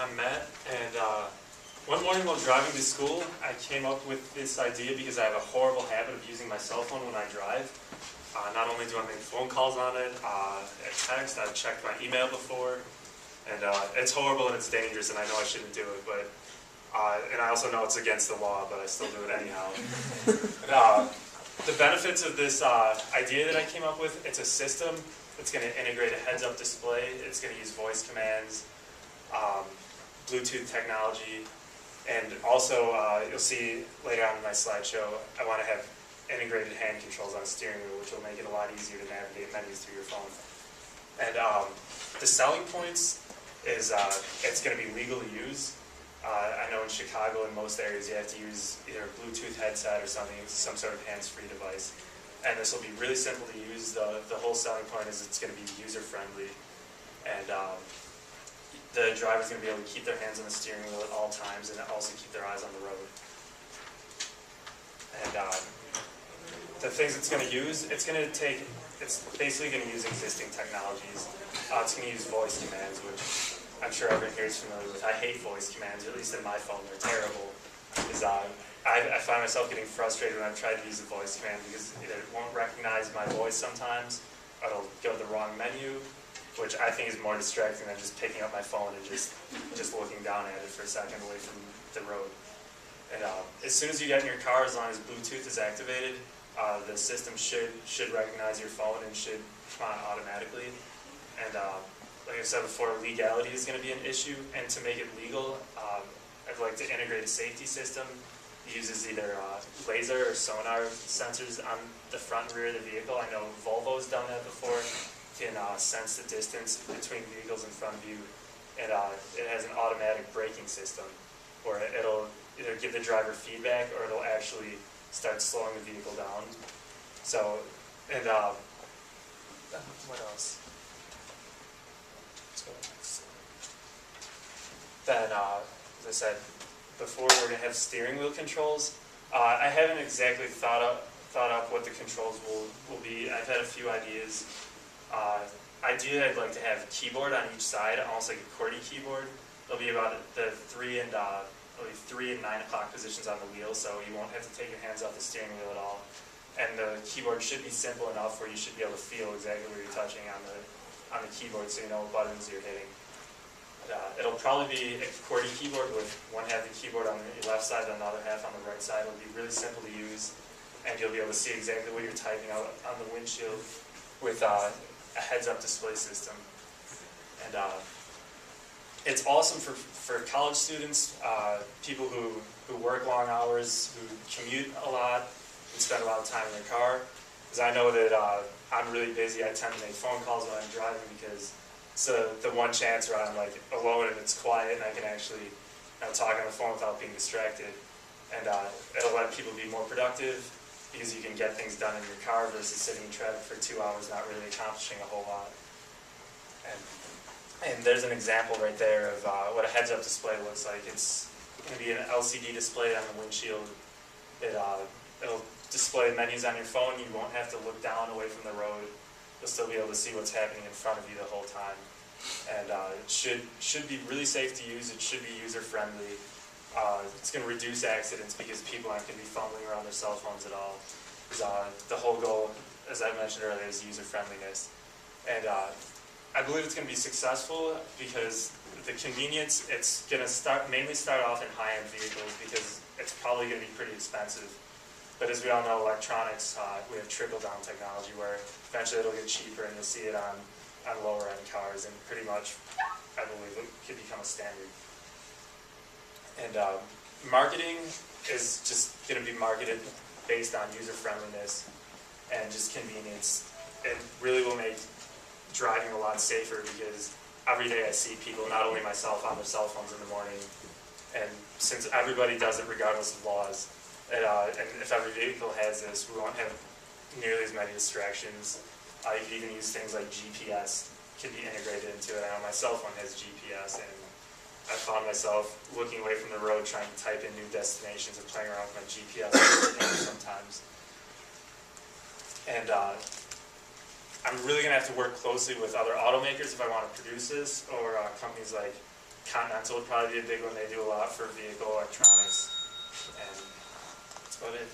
I'm Matt, and one morning while driving to school, I came up with this idea because I have a horrible habit of using my cell phone when I drive. Not only do I make phone calls on it, I text, I've checked my email before, and it's horrible and it's dangerous, and I know I shouldn't do it, but and I also know it's against the law, but I still do it anyhow. The benefits of this idea that I came up with, it's a system. It's going to integrate a heads-up display. It's going to use voice commands, Bluetooth technology, and also you'll see later on in my slideshow, I want to have integrated hand controls on the steering wheel, which will make it a lot easier to navigate menus through your phone. And the selling points is it's going to be legal to use. I know in Chicago, in most areas, you have to use either a Bluetooth headset or something, some sort of hands-free device. And this will be really simple to use. The whole selling point is it's going to be user-friendly. And the driver's going to be able to keep their hands on the steering wheel at all times and also keep their eyes on the road. And the things it's going to use, it's basically going to use existing technologies. It's going to use voice commands, which I'm sure everyone here is familiar with. I hate voice commands, at least in my phone, they're terrible. I find myself getting frustrated when I've tried to use a voice command because either it won't recognize my voice sometimes, or it'll go to the wrong menu, which I think is more distracting than just picking up my phone and just looking down at it for a second away from the road. And as soon as you get in your car, as long as Bluetooth is activated, the system should recognize your phone and should come on automatically. And like I said before, legality is going to be an issue, and to make it legal, I'd like to integrate a safety system. It uses either laser or sonar sensors on the front and rear of the vehicle. I know Volvo's done that before. Can sense the distance between vehicles in front of you, and it has an automatic braking system, where it'll either give the driver feedback or it'll actually start slowing the vehicle down. So, and what else? Let's go next. Then, as I said before, we're going to have steering wheel controls. I haven't exactly thought up what the controls will be. I've had a few ideas. Ideally, I'd like to have a keyboard on each side, almost like a QWERTY keyboard. There'll be about the 3 and 9 o'clock positions on the wheel, so you won't have to take your hands off the steering wheel at all. And the keyboard should be simple enough where you should be able to feel exactly where you're touching on the keyboard, so you know what buttons you're hitting. It'll probably be a QWERTY keyboard with one half of the keyboard on the left side and another half on the right side. It'll be really simple to use, and you'll be able to see exactly what you're typing out on the windshield with a heads-up display system. And it's awesome for college students, people who work long hours, who commute a lot, and spend a lot of time in their car. Because I know that I'm really busy. I tend to make phone calls when I'm driving because it's the one chance where I'm like alone and it's quiet and I can actually talk on the phone without being distracted. And it'll let people be more productive because you can get things done in your car versus sitting in traffic for 2 hours not really accomplishing a whole lot. And there's an example right there of what a heads-up display looks like. It's going to be an LCD display on the windshield. It'll display menus on your phone. You won't have to look down away from the road. You'll still be able to see what's happening in front of you the whole time. And it should be really safe to use. It should be user-friendly. It's going to reduce accidents because people aren't going to be fumbling around their cell phones at all. The whole goal, as I mentioned earlier, is user-friendliness. And I believe it's going to be successful because the convenience, it's going to mainly start off in high-end vehicles because it's probably going to be pretty expensive. But as we all know, electronics, we have trickle-down technology where eventually it'll get cheaper and you'll see it on lower-end cars, and pretty much, I believe, it could become a standard. And marketing is just going to be marketed based on user-friendliness and just convenience. It really will make driving a lot safer because every day I see people, not only myself, on their cell phones in the morning, and since everybody does it regardless of laws, and if every vehicle has this, we won't have nearly as many distractions. You can even use things like GPS can be integrated into it. I know my cell phone has GPS, and I found myself looking away from the road trying to type in new destinations and playing around with my GPS sometimes. And I'm really going to have to work closely with other automakers if I want to produce this, or companies like Continental would probably be a big one. They do a lot for vehicle electronics, and that's about it.